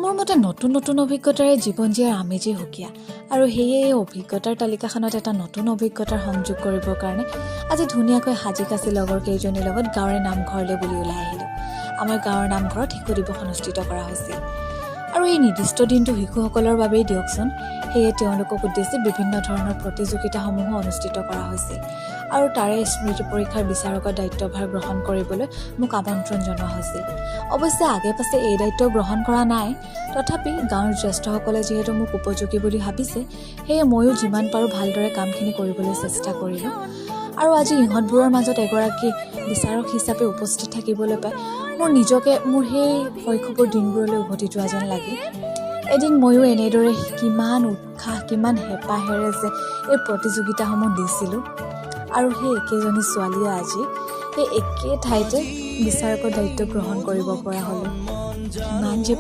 মোৰ মতে নতুন নতুন অভিজ্ঞতাৰে জীৱন জীয়াৰ আমেজেই সুকীয়া আৰু সেয়ে এই অভিজ্ঞতাৰ তালিকাখনত এটা নতুন অভিজ্ঞতাৰ সংযোগ কৰিবৰ কাৰণে আজি ধুনীয়াকৈ সাজি কাচি লগৰ কেইজনীৰ লগত গাঁৱৰে নামঘৰলৈ বুলি ওলাই আহিলোঁ। আমাৰ গাঁৱৰ নামঘৰত শিশু দিৱস অনুষ্ঠিত কৰা হৈছিল আৰু এই নিৰ্দিষ্ট দিনটো শিশুসকলৰ বাবেই দিয়কচোন, সেয়ে তেওঁলোকক উদ্দেশ্যি বিভিন্ন ধৰণৰ প্ৰতিযোগিতাসমূহো অনুষ্ঠিত কৰা হৈছিল আৰু তাৰে স্মৃতি পৰীক্ষাৰ বিচাৰকৰ দায়িত্বভাৰ গ্ৰহণ কৰিবলৈ মোক আমন্ত্ৰণ জনোৱা হৈছিল। অৱশ্যে আগে পাছে এই দায়িত্ব গ্ৰহণ কৰা নাই, তথাপি গাঁৱৰ জ্যেষ্ঠসকলে যিহেতু মোক উপযোগী বুলি ভাবিছে, সেয়ে ময়ো যিমান পাৰোঁ ভালদৰে কামখিনি কৰিবলৈ চেষ্টা কৰিলোঁ আৰু আজি ইহঁতবোৰৰ মাজত এগৰাকী বিচাৰক হিচাপে উপস্থিত থাকিবলৈ পাই মোৰ নিজকে মোৰ সেই শৈশৱৰ দিনবোৰলৈ উভতি যোৱা যেন লাগিল। এদিন ময়ো এনেদৰে কিমান উৎসাহ কিমান হেঁপাহেৰে যে এই প্ৰতিযোগিতাসমূহ দিছিলোঁ আৰু সেই একেজনী ছোৱালীয়ে আজি সেই একে ঠাইতে বিচাৰকৰ দায়িত্ব গ্ৰহণ কৰিব পৰা হ'লোঁ। কিমান যে